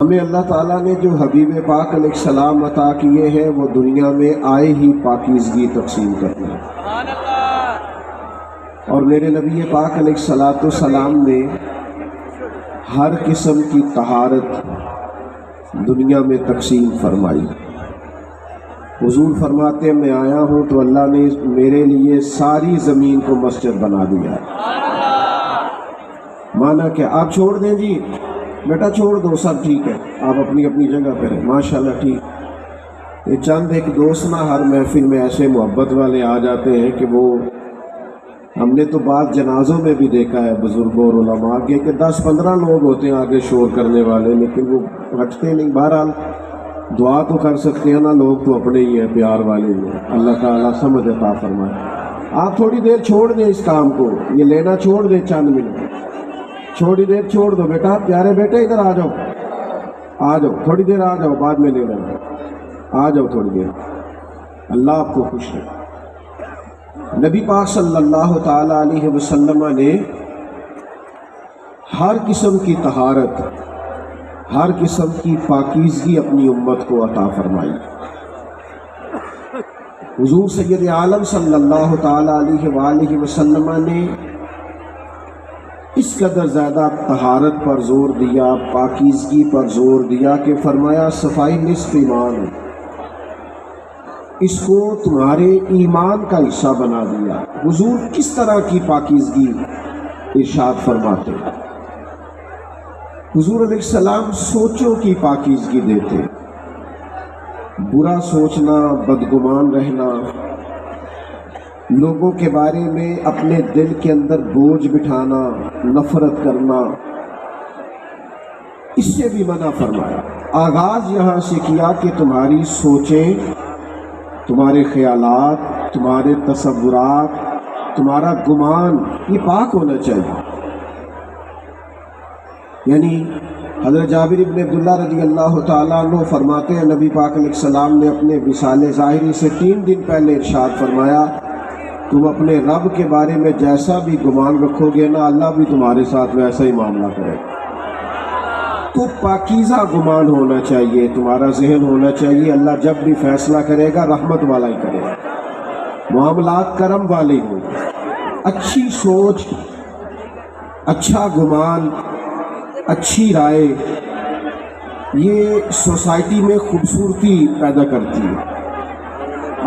ہمیں اللہ تعالیٰ نے جو حبیب پاک علیہ السلام عطا کیے ہیں وہ دنیا میں آئے ہی پاکیزگی تقسیم کرنا ہے، اور میرے نبی پاک علیہ السلام نے ہر قسم کی طہارت دنیا میں تقسیم فرمائی۔ حضور فرماتے ہیں میں آیا ہوں تو اللہ نے میرے لیے ساری زمین کو مسجد بنا دیا ہے۔ مانا کہ آپ چھوڑ دیں جی بیٹا، چھوڑ دو، سب ٹھیک ہے، آپ اپنی اپنی جگہ پہ رہیں، ماشاءاللہ ٹھیک۔ یہ چند ایک دوست نہ ہر محفل میں ایسے محبت والے آ جاتے ہیں کہ وہ، ہم نے تو بعض جنازوں میں بھی دیکھا ہے بزرگوں اور علماء کے کہ 10-15 لوگ ہوتے ہیں آگے شور کرنے والے، لیکن وہ ہٹتے نہیں۔ بہرحال دعا تو کر سکتے ہیں نا، لوگ تو اپنے ہی ہیں، پیار والے ہیں، اللہ تعالیٰ سمجھ عطا فرمائے۔ آپ تھوڑی دیر چھوڑ دیں اس کام کو، یہ لینا چھوڑ دیں، چند منٹ تھوڑی دیر چھوڑ دو۔ بیٹا، پیارے بیٹے ادھر آ جاؤ، آ جاؤ، تھوڑی دیر آ جاؤ، بعد میں لے لینا، آ جاؤ تھوڑی دیر۔ اللہ آپ کو خوش رکھے۔ نبی پاک صلی اللہ تعالی علیہ وسلم نے ہر قسم کی طہارت، ہر قسم کی پاکیزگی اپنی امت کو عطا فرمائی۔ حضور سید عالم صلی اللہ تعالی علیہ وآلہ وسلم نے اس قدر زیادہ طہارت پر زور دیا، پاکیزگی پر زور دیا کہ فرمایا صفائی نصف ایمان ہے، اس کو تمہارے ایمان کا حصہ بنا دیا۔ حضور کس طرح کی پاکیزگی ارشاد فرماتے؟ حضور علیہ السلام سوچوں کی پاکیزگی دیتے، برا سوچنا، بدگمان رہنا، لوگوں کے بارے میں اپنے دل کے اندر بوجھ بٹھانا، نفرت کرنا، اس سے بھی منع فرمایا۔ آغاز یہاں سے کیا کہ تمہاری سوچیں، تمہارے خیالات، تمہارے تصورات، تمہارا گمان یہ پاک ہونا چاہیے۔ یعنی حضرت جابر بن عبداللہ رضی اللہ تعالیٰ عنہ فرماتے ہیں نبی پاک علیہ السلام نے اپنے وصال ظاہری سے 3 دن پہلے ارشاد فرمایا تم اپنے رب کے بارے میں جیسا بھی گمان رکھو گے نا، اللہ بھی تمہارے ساتھ ویسا ہی معاملہ کرے گا۔ تو پاکیزہ گمان ہونا چاہیے، تمہارا ذہن ہونا چاہیے اللہ جب بھی فیصلہ کرے گا رحمت والا ہی کرے گا، معاملات کرم والے ہوں۔ اچھی سوچ، اچھا گمان، اچھی رائے یہ سوسائٹی میں خوبصورتی پیدا کرتی ہے۔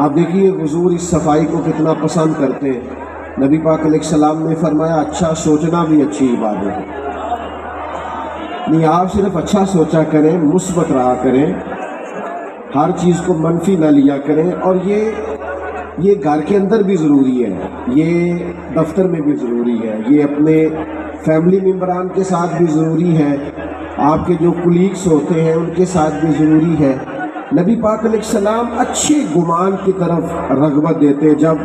آپ دیکھیے حضور اس صفائی کو کتنا پسند کرتے ہیں۔ نبی پاک علیہ السلام نے فرمایا اچھا سوچنا بھی اچھی عبادت ہے۔ نہیں آپ صرف اچھا سوچا کریں، مثبت رہا کریں، ہر چیز کو منفی نہ لیا کریں، اور یہ گھر کے اندر بھی ضروری ہے، یہ دفتر میں بھی ضروری ہے، یہ اپنے فیملی ممبران کے ساتھ بھی ضروری ہے، آپ کے جو کولیگس ہوتے ہیں ان کے ساتھ بھی ضروری ہے۔ نبی پاک علیہ السلام اچھے گمان کی طرف رغبت دیتے۔ جب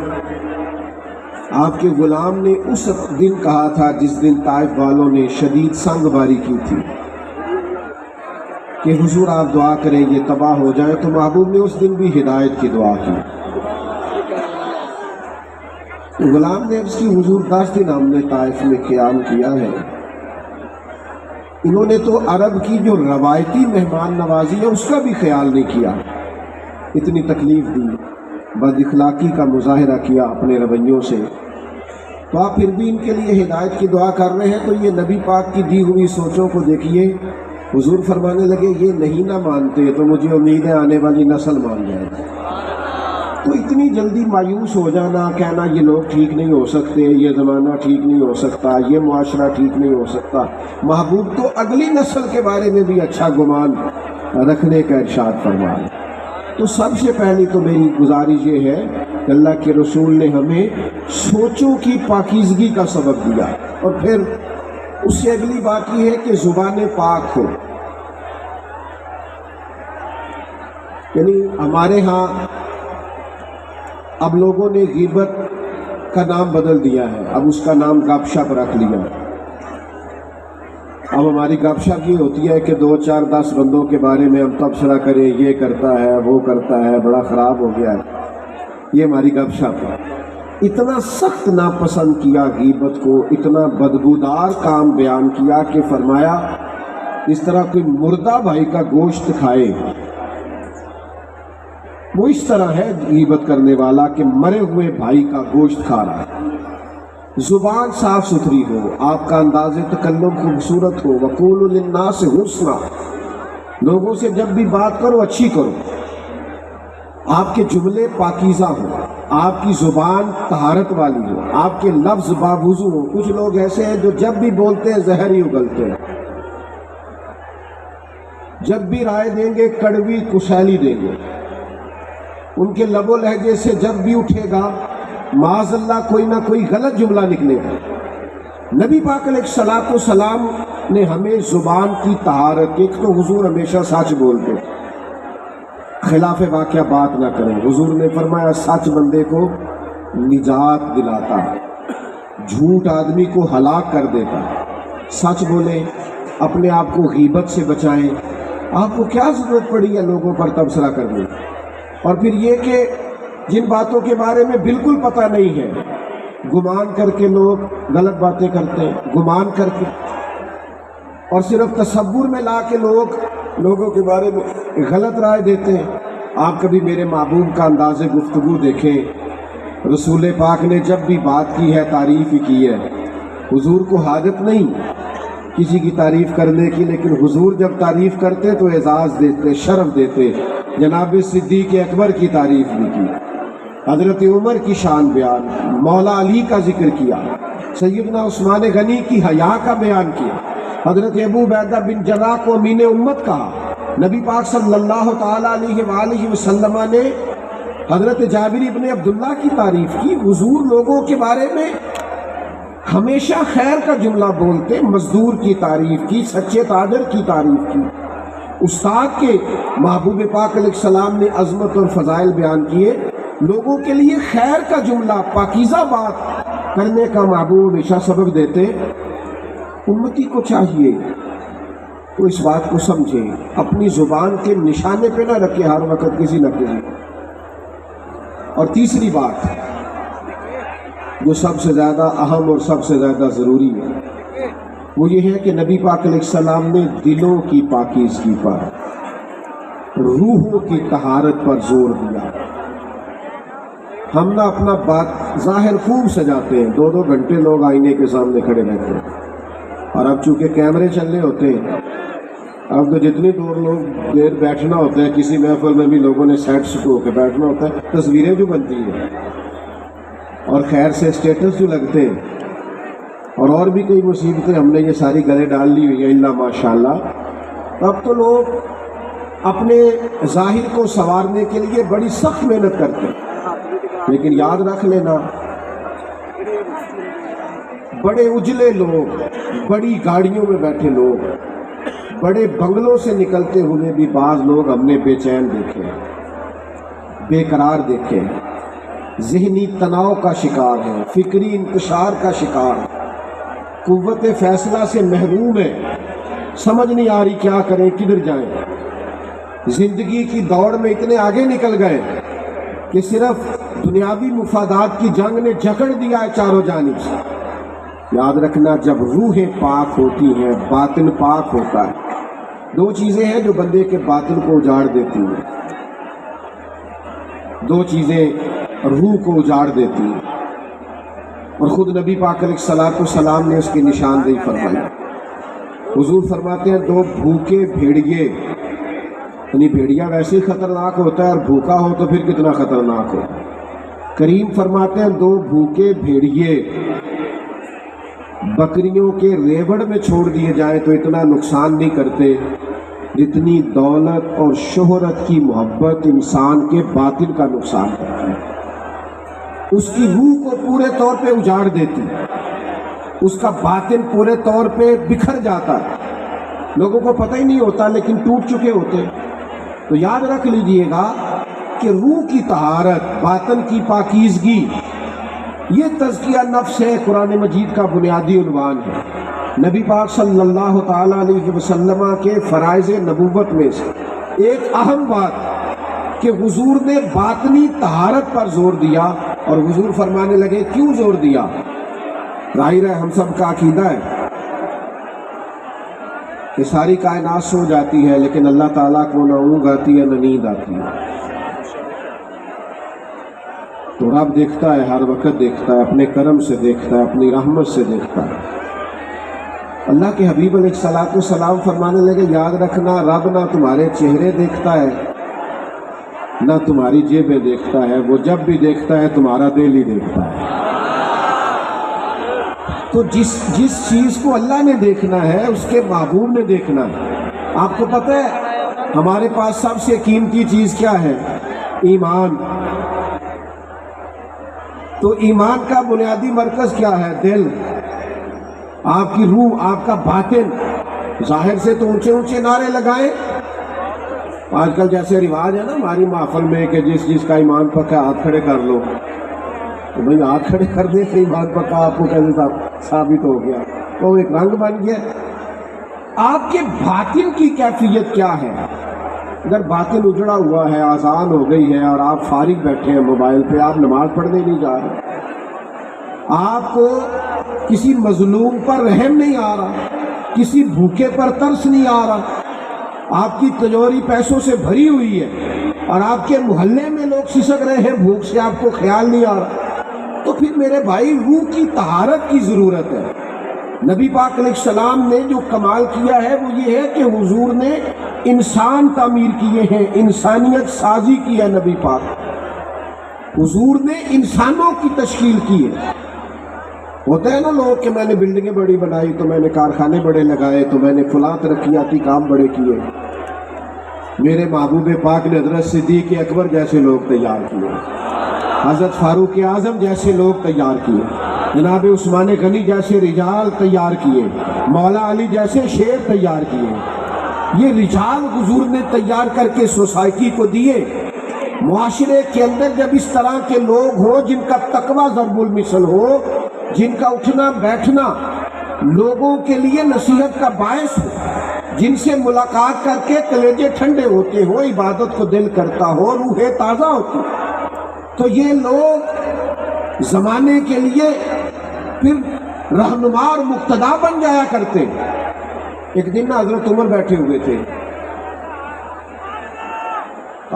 آپ کے غلام نے اس دن کہا تھا جس دن طائف والوں نے شدید سنگ باری کی تھی کہ حضور آپ دعا کریں یہ تباہ ہو جائے، تو محبوب نے اس دن بھی ہدایت کی دعا کی۔ تو غلام نے اس کی حضور 10 دن ہم نے طائف میں قیام کیا ہے۔ انہوں نے تو عرب کی جو روایتی مہمان نوازی ہے اس کا بھی خیال نہیں کیا، اتنی تکلیف دی، بد اخلاقی کا مظاہرہ کیا اپنے رویوں سے، تو آپ پھر بھی ان کے لیے ہدایت کی دعا کر رہے ہیں۔ تو یہ نبی پاک کی دی ہوئی سوچوں کو دیکھیے، حضور فرمانے لگے یہ نہیں نہ مانتے تو مجھے امید ہے آنے والی نسل مان جائے گی۔ تو اتنی جلدی مایوس ہو جانا، کہنا یہ لوگ ٹھیک نہیں ہو سکتے، یہ زمانہ ٹھیک نہیں ہو سکتا، یہ معاشرہ ٹھیک نہیں ہو سکتا، محبوب تو اگلی نسل کے بارے میں بھی اچھا گمان رکھنے کا ارشاد فرمایا۔ تو سب سے پہلی تو میری گزارش یہ ہے کہ اللہ کے رسول نے ہمیں سوچوں کی پاکیزگی کا سبق دیا، اور پھر اس سے اگلی بات یہ ہے کہ زبان پاک ہو۔ یعنی ہمارے ہاں اب لوگوں نے غیبت کا نام بدل دیا ہے، اب اس کا نام گپ شپ رکھ لیا۔ اب ہماری گپ شپ یہ ہوتی ہے کہ 2 4 10 بندوں کے بارے میں ہم تبصرہ کریں، یہ کرتا ہے وہ کرتا ہے، بڑا خراب ہو گیا ہے، یہ ہماری گپ شپ ہے۔ اتنا سخت ناپسند کیا غیبت کو، اتنا بدبودار کام بیان کیا کہ فرمایا اس طرح کوئی مردہ بھائی کا گوشت کھائے وہ اس طرح ہے غیبت کرنے والا کہ مرے ہوئے بھائی کا گوشت کھا رہا ہے۔ زبان صاف ستھری ہو، آپ کا انداز تکلم خوبصورت ہو، وقولوا للناس حسنا، لوگوں سے جب بھی بات کرو اچھی کرو، آپ کے جملے پاکیزہ ہوں، آپ کی زبان طہارت والی ہو، آپ کے لفظ باوضو ہو۔ کچھ لوگ ایسے ہیں جو جب بھی بولتے ہیں زہر ہی اگلتے ہیں، جب بھی رائے دیں گے کڑوی کسیلی دیں گے، ان کے لب و لہجے سے جب بھی اٹھے گا معاذ اللہ کوئی نہ کوئی غلط جملہ نکلے گا۔ نبی پاک علیہ الصلوۃ والسلام نے ہمیں زبان کی طہارت، ایک تو حضور ہمیشہ سچ بولتے، خلاف واقعہ بات نہ کریں۔ حضور نے فرمایا سچ بندے کو نجات دلاتا ہے، جھوٹ آدمی کو ہلاک کر دیتا ہے۔ سچ بولیں، اپنے آپ کو غیبت سے بچائیں۔ آپ کو کیا ضرورت پڑی ہے لوگوں پر تبصرہ کرنے؟ اور پھر یہ کہ جن باتوں کے بارے میں بالکل پتہ نہیں ہے، گمان کر کے لوگ غلط باتیں کرتے ہیں، گمان کر کے، اور صرف تصور میں لا کے لوگوں کے بارے میں غلط رائے دیتے ہیں۔ آپ کبھی میرے محبوب کا انداز گفتگو دیکھیں، رسول پاک نے جب بھی بات کی ہے تعریف ہی کی ہے۔ حضور کو حاجت نہیں کسی کی تعریف کرنے کی، لیکن حضور جب تعریف کرتے تو اعزاز دیتے، شرف دیتے۔ جناب صدیق اکبر کی تعریف بھی کی، حضرت عمر کی شان بیان، مولا علی کا ذکر کیا، سیدنا عثمان غنی کی حیا کا بیان کیا، حضرت ابو عبیدہ بن جراح کو امین امت کہا۔ نبی پاک صلی اللہ تعالیٰ علیہ وآلہ وسلم نے حضرت جابر ابن عبداللہ کی تعریف کی۔ حضور لوگوں کے بارے میں ہمیشہ خیر کا جملہ بولتے، مزدور کی تعریف کی، سچے تاجر کی تعریف کی۔ استاد کے محبوب پاک علیہ السلام نے عظمت اور فضائل بیان کیے، لوگوں کے لیے خیر کا جملہ، پاکیزہ بات کرنے کا محبوب ہمیشہ سبق دیتے۔ امتی کو چاہیے تو اس بات کو سمجھے، اپنی زبان کے نشانے پہ نہ رکھے ہر وقت کسی نہ کسی۔ اور تیسری بات جو سب سے زیادہ اہم اور سب سے زیادہ ضروری ہے وہ یہ ہے کہ نبی پاک علیہ السلام نے دلوں کی پاکیزگی پر، روحوں کی طہارت پر زور دیا۔ ہم نہ اپنا بات ظاہر خوب سجاتے ہیں، 2 گھنٹے لوگ آئینے کے سامنے کھڑے رہتے ہیں، اور اب چونکہ کیمرے چلنے ہوتے ہیں، اب تو جتنی دیر بیٹھنا ہوتا ہے، کسی محفل میں بھی لوگوں نے سیٹ سٹو کے بیٹھنا ہوتا ہے، تصویریں جو بنتی ہیں اور خیر سے اسٹیٹس جو لگتے ہیں، اور بھی کئی مصیبتیں ہم نے یہ ساری گلے ڈال لی ہوئی ہیں اللہ ماشاءاللہ۔ اب تو لوگ اپنے ظاہر کو سنوارنے کے لیے بڑی سخت محنت کرتے ہیں، لیکن یاد رکھ لینا بڑے اجلے لوگ، بڑی گاڑیوں میں بیٹھے لوگ، بڑے بنگلوں سے نکلتے ہوئے بھی بعض لوگ ہم نے بے چین دیکھے، بے قرار دیکھے، ذہنی تناؤ کا شکار ہے، فکری انتشار کا شکار ہے، قوت فیصلہ سے محروم ہے، سمجھ نہیں آ رہی کیا کریں، کدھر جائیں۔ زندگی کی دوڑ میں اتنے آگے نکل گئے کہ صرف دنیاوی مفادات کی جنگ نے جکڑ دیا ہے چاروں جانب سے۔ یاد رکھنا جب روحیں پاک ہوتی ہیں باطن پاک ہوتا ہے۔ 2 چیزیں ہیں جو بندے کے باطن کو اجاڑ دیتی ہیں، 2 چیزیں روح کو اجاڑ دیتی ہیں، اور خود نبی پاک علیہ الصلوۃ والسلام نے اس کی نشاندہی فرمائی۔ حضور فرماتے ہیں 2 بھوکے بھیڑیے، یعنی بھیڑیا ویسے ہی خطرناک ہوتا ہے اور بھوکا ہو تو پھر کتنا خطرناک ہو۔ کریم فرماتے ہیں 2 بھوکے بھیڑیے بکریوں کے ریوڑ میں چھوڑ دیے جائیں تو اتنا نقصان نہیں کرتے جتنی دولت اور شہرت کی محبت انسان کے باطن کا نقصان کرتی ہے۔ اس کی روح کو پورے طور پہ اجاڑ دیتی، اس کا باطن پورے طور پہ بکھر جاتا ہے، لوگوں کو پتہ ہی نہیں ہوتا لیکن ٹوٹ چکے ہوتے۔ تو یاد رکھ لیجئے گا کہ روح کی طہارت، باطن کی پاکیزگی، یہ تزکیہ نفس ہے، قرآن مجید کا بنیادی عنوان ہے۔ نبی پاک صلی اللہ تعالیٰ علیہ وسلم کے فرائض نبوت میں سے ایک اہم بات کہ حضور نے باطنی طہارت پر زور دیا، اور حضور فرمانے لگے کیوں زور دیا؟ ظاہر ہے ہم سب کا عقیدہ ہے کہ ساری کائنات سو جاتی ہے لیکن اللہ تعالیٰ کو نہ اونگ آتی ہے نہ نیند آتی ہے. تو رب دیکھتا ہے، ہر وقت دیکھتا ہے، اپنے کرم سے دیکھتا ہے، اپنی رحمت سے دیکھتا ہے. اللہ کے حبیب علیہ الصلوۃ والسلام فرمانے لگے یاد رکھنا رب نہ تمہارے چہرے دیکھتا ہے نہ تمہاری جیبیں دیکھتا ہے، وہ جب بھی دیکھتا ہے تمہارا دل ہی دیکھتا ہے. تو جس چیز کو اللہ نے دیکھنا ہے اس کے محبوب نے دیکھنا ہے. آپ کو پتہ ہے ہمارے پاس سب سے قیمتی چیز کیا ہے؟ ایمان. تو ایمان کا بنیادی مرکز کیا ہے؟ دل. آپ کی روح، آپ کا باطن. ظاہر سے تو اونچے اونچے نعرے لگائیں. آج کل جیسے رواج ہے نا ہماری محفل میں کہ جس کا ایمان پکا ہاتھ کھڑے کر لو، تو بھائی ہاتھ کھڑے کر دے کہ ایمان پکا آپ کو کیسے ثابت ہو گیا؟ تو ایک رنگ بن گیا. آپ کے باطن کی کیفیت کیا ہے؟ اگر باطن اجڑا ہوا ہے، آذان ہو گئی ہے اور آپ فارغ بیٹھے ہیں موبائل پہ، آپ نماز پڑھنے نہیں جا رہے، آپ کو کسی مظلوم پر رحم نہیں آ رہا، کسی بھوکے پر ترس نہیں آ رہا، آپ کی تجوری پیسوں سے بھری ہوئی ہے اور آپ کے محلے میں لوگ سسک رہے ہیں بھوک سے، آپ کو خیال نہیں آ رہا، تو پھر میرے بھائی روح کی طہارت کی ضرورت ہے. نبی پاک علیہ السلام نے جو کمال کیا ہے وہ یہ ہے کہ حضور نے انسان تعمیر کیے ہیں، انسانیت سازی کی ہے. نبی پاک حضور نے انسانوں کی تشکیل کی ہے. ہوتا ہے نا لوگ کہ میں نے بلڈنگیں بڑی بنائی، تو میں نے کارخانے بڑے لگائے، تو میں نے فلاں ترقیاتی کام بڑے کیے. میرے محبوب پاک نے حضرت صدیق اکبر جیسے لوگ تیار کیے، حضرت فاروق اعظم جیسے لوگ تیار کیے، جناب عثمان غنی جیسے رجال تیار کیے، مولا علی جیسے شیر تیار کیے. یہ رجال حضور نے تیار کر کے سوسائٹی کو دیے. معاشرے کے اندر جب اس طرح کے لوگ ہوں جن کا تقویٰ ضرب المثل ہو، جن کا اٹھنا بیٹھنا لوگوں کے لیے نصیحت کا باعث ہو، جن سے ملاقات کر کے کلیجے ٹھنڈے ہوتے ہو، عبادت کو دل کرتا ہو، روحیں تازہ ہوتی، تو یہ لوگ زمانے کے لیے پھر رہنما اور مقتدا بن جایا کرتے. ایک دن نا حضرت عمر بیٹھے ہوئے تھے،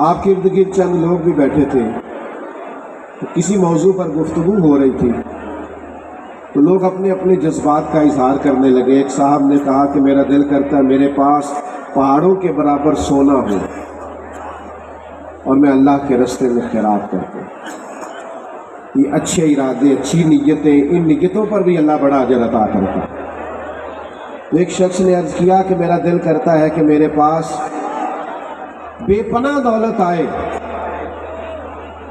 آپ کے ارد گرد چند لوگ بھی بیٹھے تھے، تو کسی موضوع پر گفتگو ہو رہی تھی، تو لوگ اپنے اپنے جذبات کا اظہار کرنے لگے. ایک صاحب نے کہا کہ میرا دل کرتا ہے میرے پاس پہاڑوں کے برابر سونا ہو اور میں اللہ کے راستے میں خیرات کرتا. یہ اچھے ارادے، اچھی نیتیں، ان نیتوں پر بھی اللہ بڑا اجر عطا کرتا. ایک شخص نے عرض کیا کہ میرا دل کرتا ہے کہ میرے پاس بے پناہ دولت آئے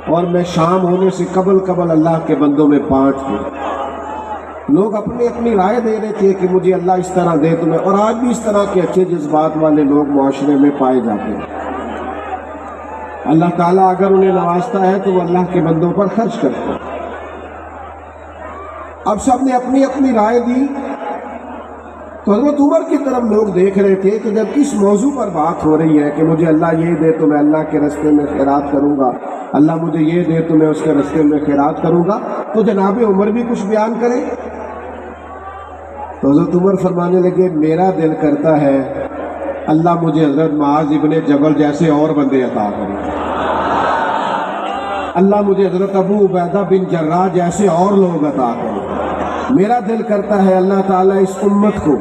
اور میں شام ہونے سے قبل اللہ کے بندوں میں بانٹ دوں. لوگ اپنی اپنی رائے دے رہے تھے کہ مجھے اللہ اس طرح دے تمہیں، اور آج بھی اس طرح کے اچھے جذبات والے لوگ معاشرے میں پائے جاتے ہیں. اللہ تعالیٰ اگر انہیں نوازتا ہے تو وہ اللہ کے بندوں پر خرچ کرتے ہیں. اب سب نے اپنی اپنی رائے دی، تو حضرت عمر کی طرف لوگ دیکھ رہے تھے کہ جب اس موضوع پر بات ہو رہی ہے کہ مجھے اللہ یہ دے تو میں اللہ کے راستے میں خیرات کروں گا، اللہ مجھے یہ دے تو میں اس کے راستے میں خیرات کروں گا، تو جناب عمر بھی کچھ بیان کریں. تو حضرت عمر فرمانے لگے میرا دل کرتا ہے اللہ مجھے حضرت معاذ ابن جبل جیسے اور بندے عطا کرے، اللہ مجھے حضرت ابو عبیدہ بن جراح جیسے اور لوگ عطا کرے. میرا دل کرتا ہے اللہ تعالیٰ اس امت کو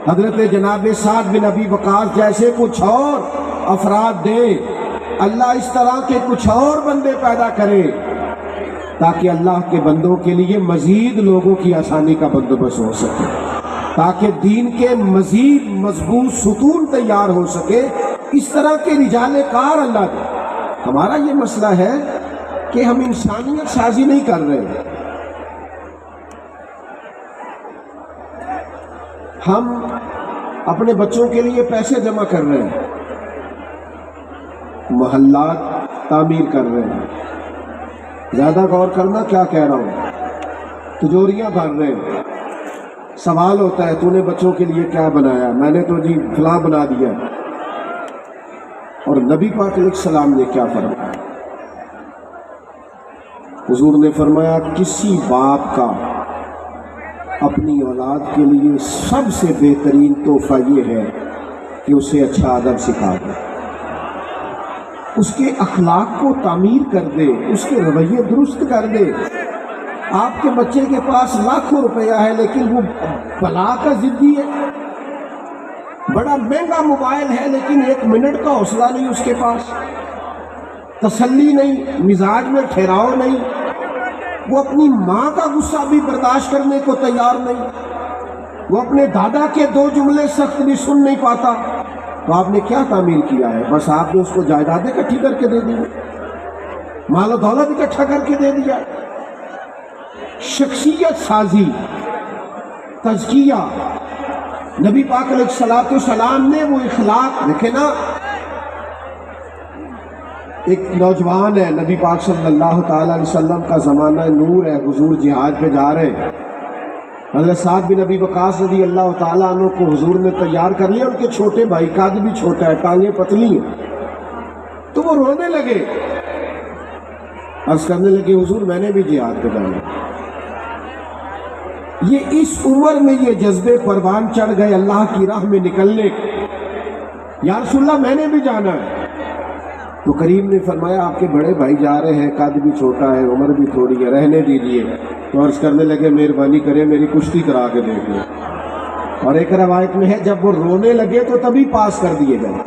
حضرت جناب سعد بن ابی وقاص جیسے کچھ اور افراد دے، اللہ اس طرح کے کچھ اور بندے پیدا کرے تاکہ اللہ کے بندوں کے لیے مزید لوگوں کی آسانی کا بندوبست ہو سکے، تاکہ دین کے مزید مضبوط ستون تیار ہو سکے. اس طرح کے رجال کار اللہ دے. ہمارا یہ مسئلہ ہے کہ ہم انسانیت سازی نہیں کر رہے، ہم اپنے بچوں کے لیے پیسے جمع کر رہے ہیں، محلات تعمیر کر رہے ہیں. زیادہ غور کرنا کیا کہہ رہا ہوں. تجوریاں بھر رہے ہیں. سوال ہوتا ہے تو نے بچوں کے لیے کیا بنایا؟ میں نے تو جی فلاں بنا دیا. اور نبی پاک علیہ السلام نے کیا فرمایا؟ حضور نے فرمایا کسی باپ کا اپنی اولاد کے لیے سب سے بہترین تحفہ یہ ہے کہ اسے اچھا ادب سکھا دے، اس کے اخلاق کو تعمیر کر دے، اس کے رویے درست کر دے۔ آپ کے بچے کے پاس لاکھوں روپیہ ہے لیکن وہ بلا کا ضدی ہے، بڑا مہنگا موبائل ہے لیکن 1 منٹ کا حوصلہ نہیں اس کے پاس، تسلی نہیں، مزاج میں ٹھہراؤ نہیں، وہ اپنی ماں کا غصہ بھی برداشت کرنے کو تیار نہیں، وہ اپنے دادا کے 2 جملے سخت بھی سن نہیں پاتا، تو آپ نے کیا تعمیر کیا ہے؟ بس آپ نے اس کو جائیدادیں اکٹھی کر کے دے دی، مال و دولت اکٹھا کر کے دے دیا۔ شخصیت سازی، تزکیہ، نبی پاک علیہ السلام نے وہ اخلاق دیکھے نا۔ ایک نوجوان ہے، نبی پاک صلی اللہ تعالیٰ علیہ وسلم کا زمانہ نور ہے، حضور جہاد پہ جا رہے ہیں، حضرت سعد بن ابی وقاص رضی اللہ تعالیٰ عنہ کو حضور نے تیار کر لیا، ان کے چھوٹے بھائی قد بھی چھوٹا ہے، ٹانگیں پتلی ہیں، تو وہ رونے لگے، عرض کرنے لگے حضور میں نے بھی جہاد پہ جانا۔ یہ اس عمر میں یہ جذبے پروان چڑھ گئے اللہ کی راہ میں نکلنے، یا رسول اللہ میں نے بھی جانا ہے۔ تو کریم نے فرمایا آپ کے بڑے بھائی جا رہے ہیں، قد بھی چھوٹا ہے، عمر بھی تھوڑی ہے، رہنے دیجئے۔ تو عرض کرنے لگے مہربانی کرے میری کشتی کرا کے دیکھ لیں، اور ایک روایت میں ہے جب وہ رونے لگے تو تبھی پاس کر دیے گئے۔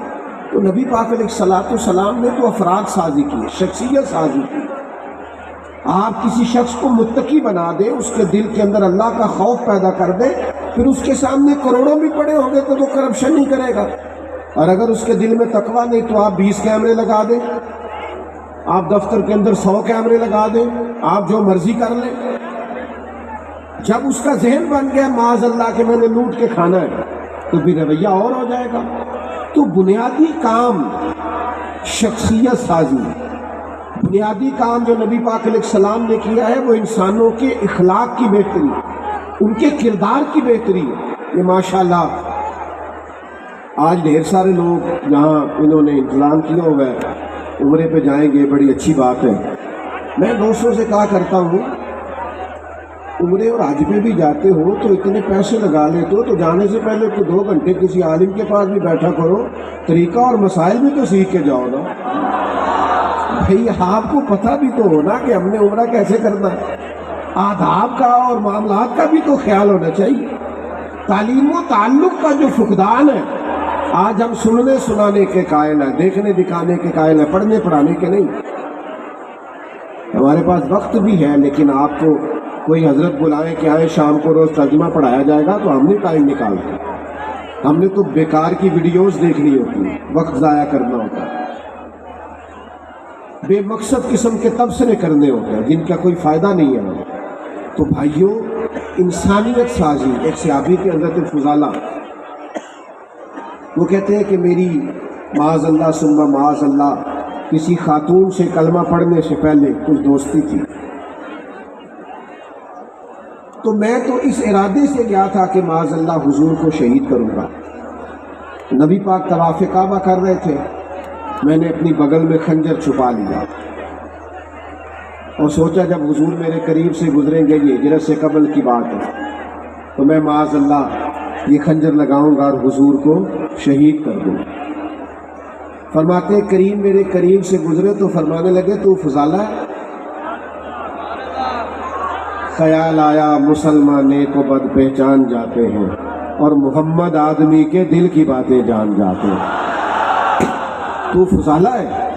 تو نبی پاک علیہ السلام نے تو افراد سازی کی، شخصیت سازی کی۔ آپ کسی شخص کو متقی بنا دے، اس کے دل کے اندر اللہ کا خوف پیدا کر دے، پھر اس کے سامنے کروڑوں بھی پڑے ہوں گے تو وہ کرپشن نہیں کرے گا، اور اگر اس کے دل میں تقویٰ نہیں تو آپ 20 کیمرے لگا دیں، آپ دفتر کے اندر 100 کیمرے لگا دیں، آپ جو مرضی کر لیں۔ جب اس کا ذہن بن گیا معاذ اللہ کہ میں نے لوٹ کے کھانا ہے، تو پھر رویہ اور ہو جائے گا۔ تو بنیادی کام شخصیت سازی، بنیادی کام جو نبی پاک علیہ السلام نے کیا ہے وہ انسانوں کے اخلاق کی بہتری، ان کے کردار کی بہتری ہے۔ یہ ماشاءاللہ آج ڈھیر سارے لوگ جہاں انہوں نے انتظام کیا ہوا ہے عمرے پہ جائیں گے، بڑی اچھی بات ہے۔ میں دوستوں سے کہا کرتا ہوں عمرے اور حج پہ بھی جاتے ہو تو اتنے پیسے لگا لیتے ہو تو جانے سے پہلے 2 گھنٹے کسی عالم کے پاس بھی بیٹھا کرو، طریقہ اور مسائل بھی تو سیکھ کے جاؤ نا۔ بھئی آپ کو پتہ بھی تو ہونا کہ ہم نے عمرہ کیسے کرنا ہے، آداب کا اور معاملات کا بھی تو خیال ہونا چاہیے۔ تعلیم و تعلق کا جو فقدان ہے آج ہم سننے سنانے کے قائل ہیں، دیکھنے دکھانے کے قائل ہیں، پڑھنے پڑھانے کے نہیں۔ ہمارے پاس وقت بھی ہے لیکن آپ کو کوئی حضرت بلائیں کہ آئے شام کو روز ترجمہ پڑھایا جائے گا تو ہم نے ٹائم نکالتے، ہم نے تو بیکار کی ویڈیوز دیکھنی ہوتی ہے، وقت ضائع کرنا ہوتا ہے، بے مقصد قسم کے تبصرے کرنے ہوتے ہیں جن کا کوئی فائدہ نہیں ہے۔ تو بھائیوں، انسانیت سازی، ایک صحابی کے حضرت فضالہ، وہ کہتے ہیں کہ میری معاذ اللہ ثم معاذ اللہ کسی خاتون سے کلمہ پڑھنے سے پہلے کچھ دوستی تھی، تو میں تو اس ارادے سے گیا تھا کہ معاذ اللہ حضور کو شہید کروں گا۔ نبی پاک طواف کعبہ کر رہے تھے، میں نے اپنی بغل میں خنجر چھپا لیا اور سوچا جب حضور میرے قریب سے گزریں گے، یہ ہجرت سے قبل کی بات ہے، تو میں معاذ اللہ یہ خنجر لگاؤں گا اور حضور کو شہید کر دوں۔ فرماتے کریم میرے قریب سے گزرے تو فرمانے لگے تو فضالہ ہے؟ خیال آیا مسلمان نیک و بد پہچان جاتے ہیں اور محمد آدمی کے دل کی باتیں جان جاتے ہیں، تو فضالہ ہے؟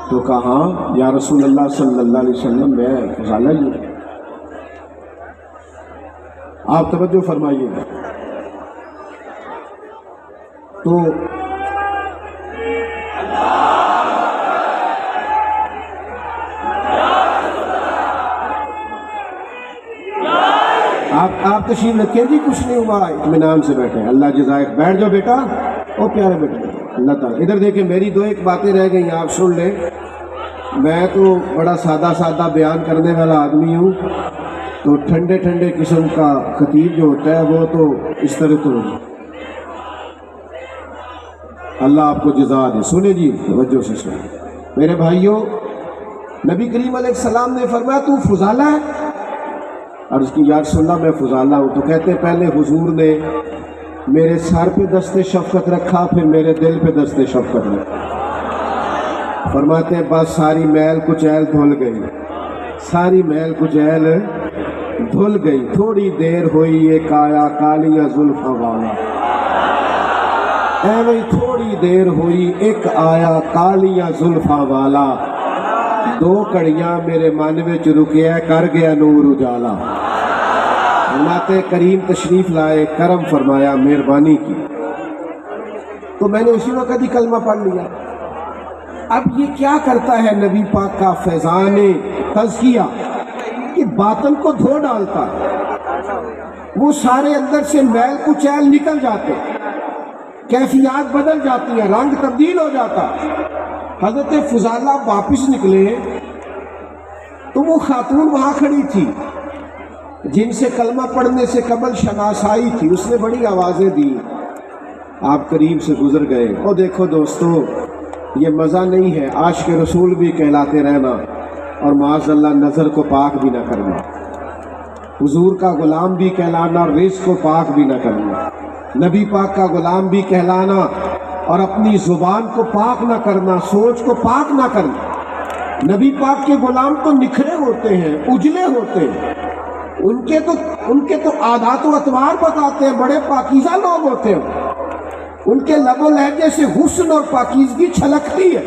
تو کہا یا رسول اللہ صلی اللہ علیہ وسلم میں فضالہ ہی ہوں۔ آپ توجہ فرمائیے گا۔ تو آپ تشریف رکھیں جی، کچھ نہیں ہوا، اطمینان سے بیٹھے، اللہ جزائے، بیٹھ جاؤ بیٹا، او پیارے بیٹے، اللہ تعالیٰ۔ ادھر دیکھیں میری 2 باتیں رہ گئی، آپ سن لیں۔ میں تو بڑا سادہ بیان کرنے والا آدمی ہوں، تو ٹھنڈے قسم کا خطیب جو ہوتا ہے وہ تو اس طرح تو اللہ آپ کو جزا دے۔ سنیں جی، توجہ سے سنیں میرے بھائیوں، نبی کریم علیہ السلام نے فرمایا تو فضالہ ہے؟ عرض کی یا رسول اللہ میں فضالہ ہوں، تو کہتے پہلے حضور نے میرے سر پہ دست شفقت رکھا، پھر میرے دل پہ دست شفقت رکھا۔ فرماتے ہیں بس ساری میل کچیل دھل گئی، ساری میل کچیل دھل گئی، تھوڑی دیر ہوئی ایک آیا کالیاں زلفاں والا، اے بھائی تھوڑی دیر ہوئی ایک آیا کالیاں زلفاں والا، دو کڑیاں میرے من وچ رکیا کر گیا نور اجالا۔ حضرت کریم تشریف لائے، کرم فرمایا، مہربانی کی، تو میں نے اسی وقت ہی کلمہ پڑھ لیا۔ اب یہ کیا کرتا ہے نبی پاک کا فیضان تزکیہ کہ باطن کو دھو ڈالتا ہے، وہ سارے اندر سے میل کچیل نکل جاتے، کیفیات بدل جاتی ہیں، رنگ تبدیل ہو جاتا۔ حضرت فضالہ واپس نکلے تو وہ خاتون وہاں کھڑی تھی جن سے کلمہ پڑھنے سے قبل شناسائی تھی، اس نے بڑی آوازیں دی، آپ قریب سے گزر گئے۔ اور دیکھو دوستو، یہ مزہ نہیں ہے عاشق رسول بھی کہلاتے رہنا اور معاذ اللہ نظر کو پاک بھی نہ کرنا، حضور کا غلام بھی کہلانا اور رزق کو پاک بھی نہ کرنا، نبی پاک کا غلام بھی کہلانا اور اپنی زبان کو پاک نہ کرنا، سوچ کو پاک نہ کرنا۔ نبی پاک کے غلام تو نکھرے ہوتے ہیں، اجلے ہوتے ہیں، ان کے تو عادات و اطوار بتاتے ہیں، بڑے پاکیزہ لوگ ہوتے ہیں، ان کے لب و لہجے سے حسن اور پاکیزگی چھلکتی ہے۔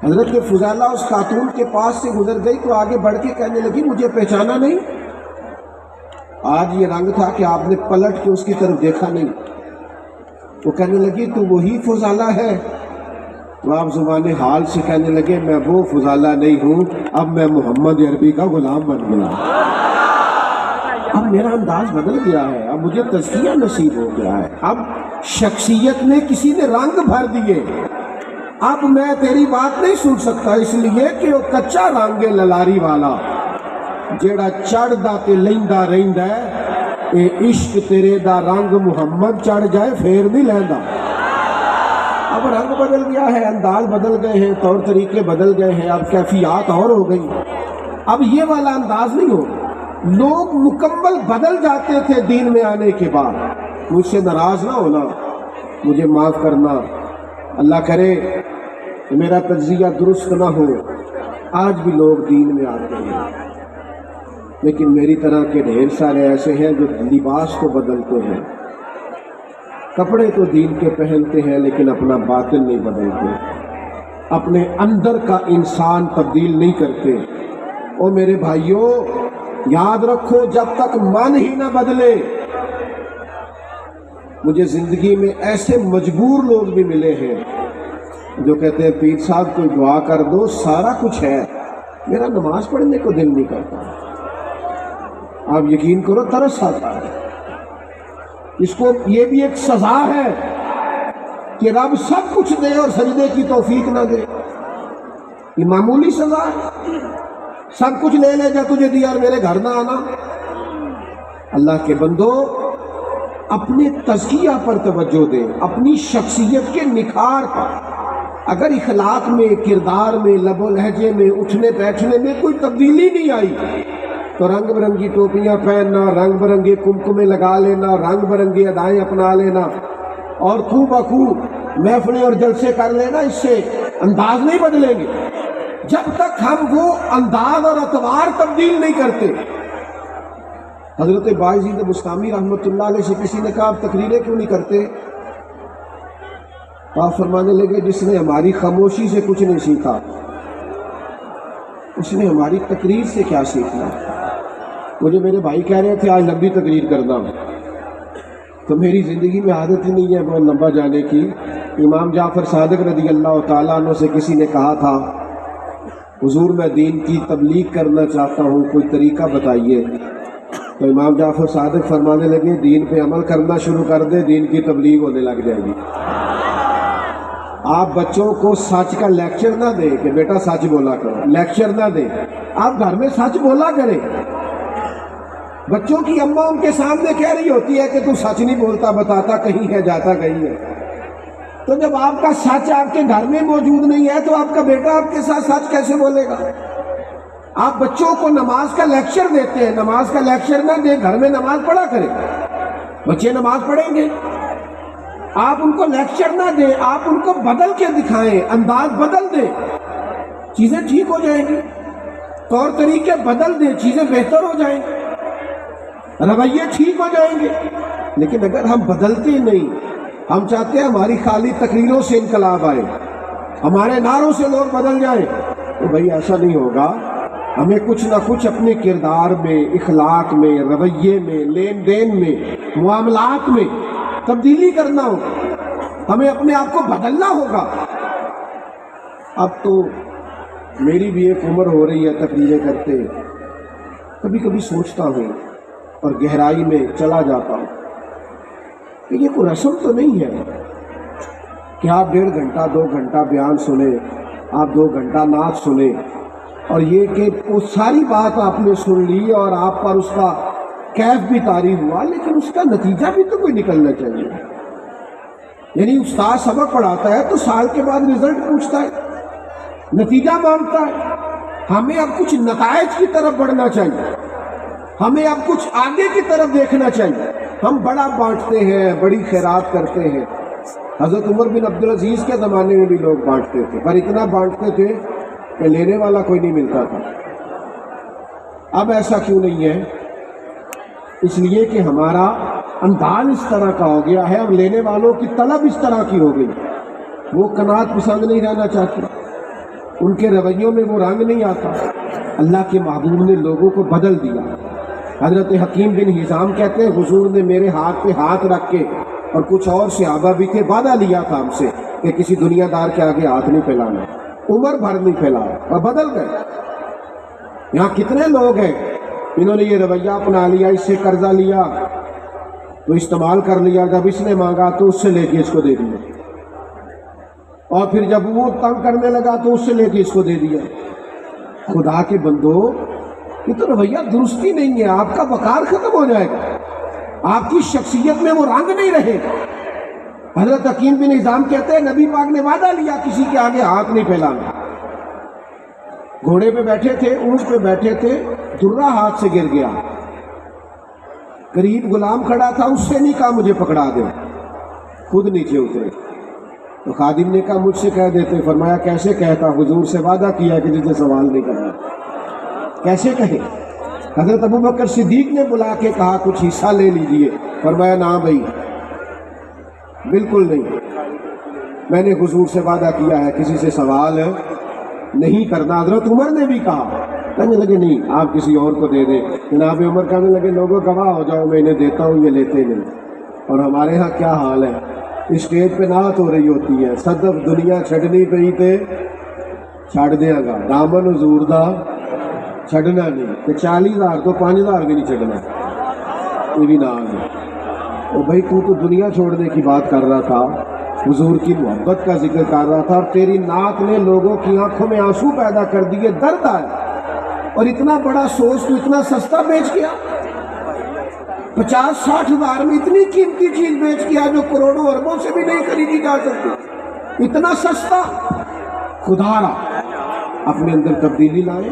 حضرت فضالہ اس خاتون کے پاس سے گزر گئی تو آگے بڑھ کے کہنے لگی مجھے پہچانا نہیں؟ آج یہ رنگ تھا کہ آپ نے پلٹ کے اس کی طرف دیکھا نہیں۔ وہ کہنے لگی تو وہی فضالہ ہے؟ تو آپ زبان حال سے کہنے لگے میں وہ فضالہ نہیں ہوں، اب میں محمد عربی کا غلام بن گیا، اب میرا انداز بدل گیا ہے، اب مجھے تزکیہ نصیب ہو گیا ہے، اب شخصیت میں کسی نے رنگ بھر دیے، اب میں تیری بات نہیں سن سکتا، اس لیے کہ وہ کچا رنگ للاری والا جیڑا چڑھ دا تے لیندا رہندا ہے، اے عشق تیرے دا رنگ محمد چڑھ جائے پھر نہیں لیندا۔ اب رنگ بدل گیا ہے، انداز بدل گئے ہیں، طور طریقے بدل گئے ہیں، اب کیفیات اور ہو گئی، اب یہ والا انداز نہیں ہو۔ لوگ مکمل بدل جاتے تھے دین میں آنے کے بعد۔ مجھ سے ناراض نہ ہونا، مجھے معاف کرنا، اللہ کرے کہ میرا تجزیہ درست نہ ہو، آج بھی لوگ دین میں آتے ہیں، لیکن میری طرح کے ڈھیر سارے ایسے ہیں جو لباس کو بدلتے ہیں، کپڑے تو دین کے پہنتے ہیں لیکن اپنا باطن نہیں بدلتے، اپنے اندر کا انسان تبدیل نہیں کرتے۔ او میرے بھائیوں، یاد رکھو جب تک من ہی نہ بدلے۔ مجھے زندگی میں ایسے مجبور لوگ بھی ملے ہیں جو کہتے ہیں پیر صاحب کوئی دعا کر دو، سارا کچھ ہے، میرا نماز پڑھنے کو دل نہیں کرتا۔ آپ یقین کرو ترس آتا ہے۔ اس کو یہ بھی ایک سزا ہے کہ رب سب کچھ دے اور سجدے کی توفیق نہ دے، یہ معمولی سزا ہے۔ سب کچھ لے لے جا تجھے دیا اور میرے گھر نہ آنا۔ اللہ کے بندو، اپنے تزکیہ پر توجہ دے، اپنی شخصیت کے نکھار پر۔ اگر اخلاق میں، کردار میں، لب و لہجے میں، اٹھنے بیٹھنے میں کوئی تبدیلی نہیں آئی تو رنگ برنگی ٹوپیاں پہننا، رنگ برنگے کمکمے لگا لینا، رنگ برنگی ادائیں اپنا لینا اور خوب بخوب محفلیں اور جلسے کر لینا، اس سے انداز نہیں بدلیں گے جب تک ہم وہ انداز اور اطوار تبدیل نہیں کرتے۔ حضرت باعزید بستامی رحمۃ اللہ علیہ سے کسی نے کہا آپ تقریریں کیوں نہیں کرتے؟ آپ فرمانے لگے جس نے ہماری خاموشی سے کچھ نہیں سیکھا اس نے ہماری تقریر سے کیا سیکھنا۔ مجھے میرے بھائی کہہ رہے تھے آج لمبی تقریر کرنا، تو میری زندگی میں عادت ہی نہیں ہے بہت لمبا جانے کی۔ امام جعفر صادق رضی اللہ تعالیٰ عنہ سے کسی نے کہا تھا حضور میں دین کی تبلیغ کرنا چاہتا ہوں، کوئی طریقہ بتائیے۔ تو امام جعفر صادق فرمانے لگے دین پہ عمل کرنا شروع کر دے، دین کی تبلیغ ہونے لگ جائے گی۔ آپ بچوں کو سچ کا لیکچر نہ دیں کہ بیٹا سچ بولا کرو، لیکچر نہ دیں، آپ گھر میں سچ بولا کریں۔ بچوں کی اماں ان کے سامنے کہہ رہی ہوتی ہے کہ تو سچ نہیں بولتا، بتاتا کہیں ہے جاتا کہیں ہے، تو جب آپ کا سچ آپ کے گھر میں موجود نہیں ہے تو آپ کا بیٹا آپ کے ساتھ سچ کیسے بولے گا؟ آپ بچوں کو نماز کا لیکچر دیتے ہیں، نماز کا لیکچر نہ دیں، گھر میں نماز پڑھا کریں، بچے نماز پڑھیں گے۔ آپ ان کو لیکچر نہ دیں، آپ ان کو بدل کے دکھائیں، انداز بدل دیں، چیزیں ٹھیک ہو جائیں گی، طور طریقے بدل دیں، چیزیں بہتر ہو جائیں گی، رویے ٹھیک ہو جائیں گے۔ لیکن اگر ہم بدلتے نہیں، ہم چاہتے ہیں ہماری خالی تقریروں سے انقلاب آئے، ہمارے نعروں سے لوگ بدل جائیں، تو بھائی ایسا نہیں ہوگا۔ ہمیں کچھ نہ کچھ اپنے کردار میں، اخلاق میں، رویے میں، لین دین میں، معاملات میں تبدیلی کرنا ہوگا، ہمیں اپنے آپ کو بدلنا ہوگا۔ اب تو میری بھی ایک عمر ہو رہی ہے تقریریں کرتے، کبھی کبھی سوچتا ہوں اور گہرائی میں چلا جاتا ہوں کہ یہ کوئی رسم تو نہیں ہے کہ آپ 1.5 گھنٹہ 2 گھنٹہ بیان سنیں، آپ 2 گھنٹہ نعت سنیں، اور یہ کہ وہ ساری بات آپ نے سن لی اور آپ پر اس کا کیف بھی طاری ہوا، لیکن اس کا نتیجہ بھی تو کوئی نکلنا چاہیے۔ یعنی استاد سبق پڑھاتا ہے تو سال کے بعد رزلٹ پوچھتا ہے، نتیجہ مانگتا ہے۔ ہمیں اب کچھ نتائج کی طرف بڑھنا چاہیے، ہمیں اب کچھ آگے کی طرف دیکھنا چاہیے۔ ہم بڑا بانٹتے ہیں، بڑی خیرات کرتے ہیں۔ حضرت عمر بن عبدالعزیز کے زمانے میں بھی لوگ بانٹتے تھے، پر اتنا بانٹتے تھے کہ لینے والا کوئی نہیں ملتا تھا۔ اب ایسا کیوں نہیں ہے؟ اس لیے کہ ہمارا انداز اس طرح کا ہو گیا ہے، اب لینے والوں کی طلب اس طرح کی ہو گئی، وہ قناعت پسند نہیں رہنا چاہتے، ان کے رویوں میں وہ رنگ نہیں آتا۔ اللہ کے محبوب نے لوگوں کو بدل دیا۔ حضرت حکیم بن حزام کہتے ہیں حضور نے میرے ہاتھ پہ ہاتھ رکھ کے، اور کچھ اور صحابہ بھی تھے، وعدہ لیا تھا ہم سے کہ کسی دنیا دار کے آگے ہاتھ نہیں پھیلانا، عمر بھر نہیں پھیلایا، اور بدل گئے۔ یہاں کتنے لوگ ہیں انہوں نے یہ رویہ اپنا لیا، اس سے قرضہ لیا تو استعمال کر لیا، جب اس نے مانگا تو اس سے لے کے اس کو دے دیا، اور پھر جب وہ تنگ کرنے لگا تو اس سے لے کے اس کو دے دیا۔ خدا کے بندو، یہ تو رویہ درستی نہیں ہے، آپ کا وقار ختم ہو جائے گا، آپ کی شخصیت میں وہ رنگ نہیں رہے گا۔ حضرت حکیم بن حزام کہتے ہیں نبی پاک نے وعدہ لیا کسی کے آگے ہاتھ نہیں پھیلانا۔ گھوڑے پہ بیٹھے تھے، اونٹ پہ بیٹھے تھے، درہ ہاتھ سے گر گیا، قریب غلام کھڑا تھا، اس سے نہیں کہا مجھے پکڑا دے، خود نیچے اترے۔ تو خادم نے کہا مجھ سے کہہ دیتے، فرمایا کیسے کہتا، حضور سے وعدہ کیا کہ جسے سوال نہیں کرنا، کیسے کہے؟ حضرت ابوبکر صدیق نے بلا کے کہا کچھ حصہ لے لیجئے، فرمایا نہ بھائی بالکل نہیں، میں نے حضور سے وعدہ کیا ہے کسی سے سوال نہیں کرنا۔ حضرت عمر نے بھی کہا، کہنے لگے نہیں آپ کسی اور کو دے دیں۔ جناب عمر کہنے لگے لوگوں گواہ ہو جاؤ، میں انہیں دیتا ہوں یہ لیتے نہیں۔ اور ہمارے ہاں کیا حال ہے، اسٹیج پہ نعت ہو رہی ہوتی ہے، صدف دنیا چھڈنی پئی تے چھڈ دیاں گا، دامن حضور دا چھڈنا نہیں، کہ 40,000 تو 5,000 بھی نہیں چھڈنا، یہ بھی نہ آگے۔ او بھائی تو دنیا چھوڑنے کی بات کر رہا تھا، حضور کی محبت کا ذکر کر رہا تھا، اور تیری نعت نے لوگوں کی آنکھوں میں آنسو پیدا کر دیے، درد آیا، اور اتنا بڑا سوز تو اتنا سستا بیچ گیا، 50-60 ہزار میں اتنی قیمتی چیز بیچ گیا جو کروڑوں اربوں سے بھی نہیں خریدی جا سکتی، اتنا سستا۔ خدا را اپنے اندر تبدیلی لائیں۔